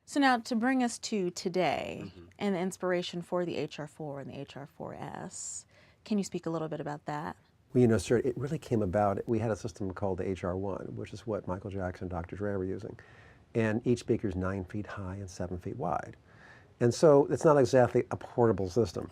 So now to bring us to today and the inspiration for the HR4 and the HR4S, can you speak a little bit about that? Well, sir, it really came about. We had a system called the HR1, which is what Michael Jackson and Dr. Dre were using. And each speaker is 9 feet high and 7 feet wide. And so it's not exactly a portable system.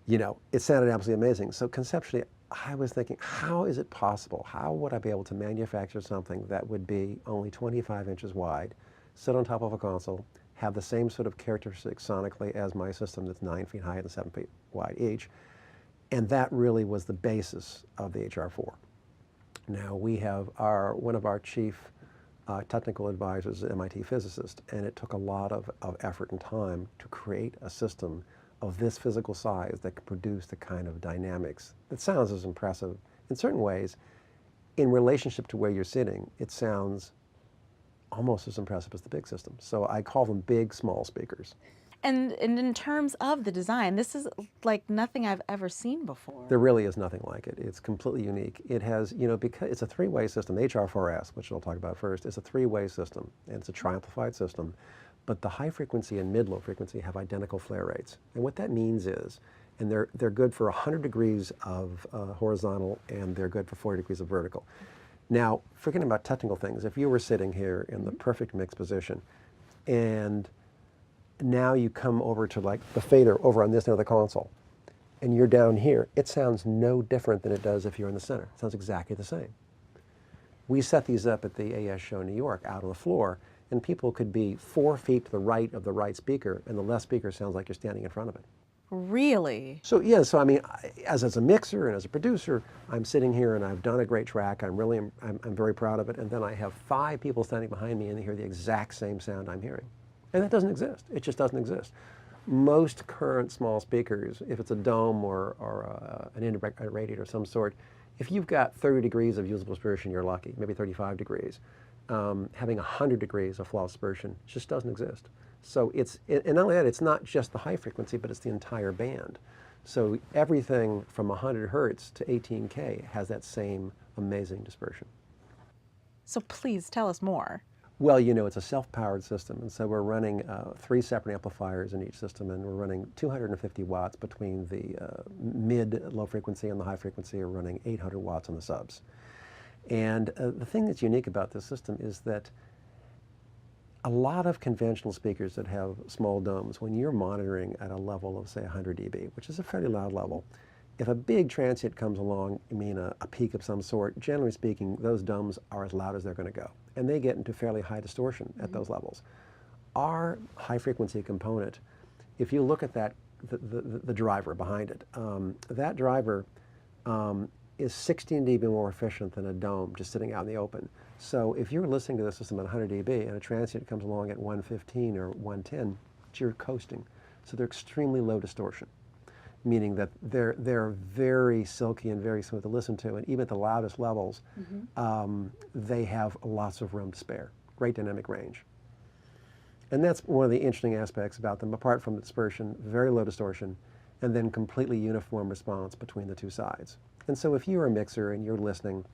It sounded absolutely amazing. So conceptually, I was thinking, how is it possible? How would I be able to manufacture something that would be only 25 inches wide, sit on top of a console, have the same sort of characteristics sonically as my system that's 9 feet high and 7 feet wide each? And that really was the basis of the HR4. Now we have one of our chief technical advisors, an MIT physicist, and it took a lot of effort and time to create a system of this physical size that could produce the kind of dynamics that sounds as impressive. In certain ways, in relationship to where you're sitting, it sounds almost as impressive as the big system. So I call them big, small speakers. And in terms of the design, this is like nothing I've ever seen before. There really is nothing like it. It's completely unique. It has, because it's a three-way system, the HR4S, which I'll talk about first, is a three-way system, and it's a tri-amplified system. But the high frequency and mid-low frequency have identical flare rates. And what that means is, and they're good for 100 degrees of horizontal, and they're good for 40 degrees of vertical. Now, forgetting about technical things, if you were sitting here in the perfect mixed position, and now you come over to like the fader over on this end of the console, and you're down here, it sounds no different than it does if you're in the center. It sounds exactly the same. We set these up at the AS show in New York out on the floor, and people could be 4 feet to the right of the right speaker, and the left speaker sounds like you're standing in front of it. Really? So yeah, so I mean, as a mixer and as a producer, I'm sitting here and I've done a great track. I'm very proud of it, and then I have 5 people standing behind me and they hear the exact same sound I'm hearing. And that doesn't exist. It just doesn't exist. Most current small speakers, if it's a dome or an indirect radiator of some sort, if you've got 30 degrees of usable dispersion, you're lucky, maybe 35 degrees. Having 100 degrees of flawless dispersion just doesn't exist. So and not only that, it's not just the high frequency, but it's the entire band. So everything from 100 hertz to 18K has that same amazing dispersion. So please tell us more. Well, it's a self-powered system, and so we're running 3 separate amplifiers in each system, and we're running 250 watts between the mid-low frequency and the high frequency. We're running 800 watts on the subs. And the thing that's unique about this system is that a lot of conventional speakers that have small domes, when you're monitoring at a level of, say, 100 dB, which is a fairly loud level, if a big transient comes along, a peak of some sort, generally speaking, those domes are as loud as they're going to go. And they get into fairly high distortion at those levels. Our high frequency component, if you look at that, the driver behind it, that driver is 16 dB more efficient than a dome just sitting out in the open. So if you're listening to the system at 100 dB and a transient comes along at 115 or 110, you're coasting. So they're extremely low distortion, meaning that they're very silky and very smooth to listen to, and even at the loudest levels, they have lots of room to spare, great dynamic range. And that's one of the interesting aspects about them, apart from the dispersion, very low distortion, and then completely uniform response between the two sides. And so if you're a mixer and you're listening,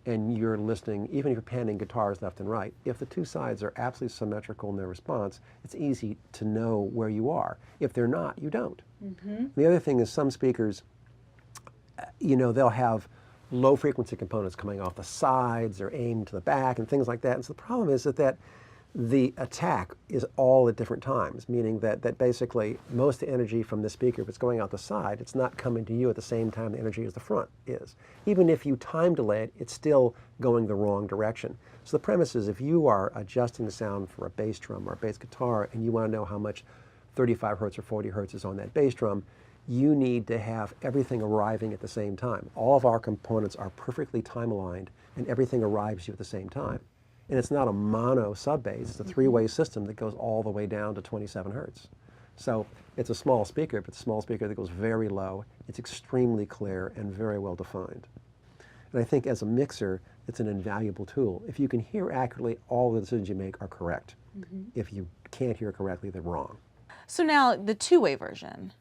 even if you're panning guitars left and right, if the two sides are absolutely symmetrical in their response, it's easy to know where you are. If they're not, you don't. The other thing is some speakers, they'll have low frequency components coming off the sides or aimed to the back and things like that. And so the problem is that the attack is all at different times, meaning that basically most of the energy from the speaker, if it's going out the side, it's not coming to you at the same time the energy as the front is. Even if you time delay it, it's still going the wrong direction. So the premise is if you are adjusting the sound for a bass drum or a bass guitar and you want to know how much 35 hertz or 40 hertz is on that bass drum, you need to have everything arriving at the same time. All of our components are perfectly time aligned and everything arrives to you at the same time. And it's not a mono sub-bass, it's a 3-way system that goes all the way down to 27 hertz. So it's a small speaker, but it's a small speaker that goes very low. It's extremely clear and very well defined. And I think as a mixer, it's an invaluable tool. If you can hear accurately, all the decisions you make are correct. If you can't hear correctly, they're wrong. So now the 2-way version.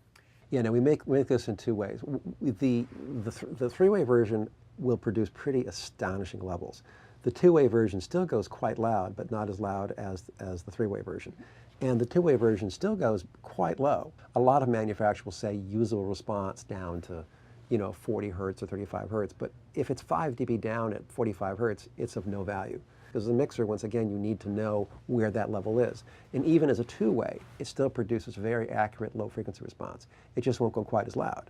Yeah, now we make this in 2 ways. The 3-way version will produce pretty astonishing levels. The two-way version still goes quite loud, but not as loud as the three-way version. And the two-way version still goes quite low. A lot of manufacturers will say usable response down to 40 hertz or 35 hertz, but if it's 5 dB down at 45 hertz, it's of no value. Because the mixer, once again, you need to know where that level is. And even as a two-way, it still produces very accurate low-frequency response. It just won't go quite as loud.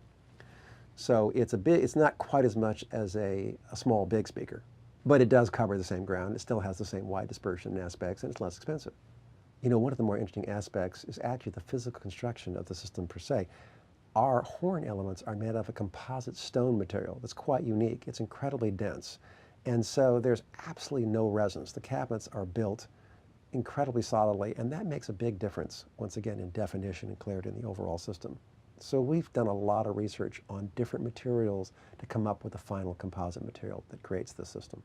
So it's not quite as much as a small big speaker, but it does cover the same ground. It still has the same wide dispersion aspects, and it's less expensive. One of the more interesting aspects is actually the physical construction of the system per se. Our horn elements are made of a composite stone material that's quite unique. It's incredibly dense. And so there's absolutely no resonance. The cabinets are built incredibly solidly, and that makes a big difference, once again, in definition and clarity in the overall system. So we've done a lot of research on different materials to come up with the final composite material that creates this system.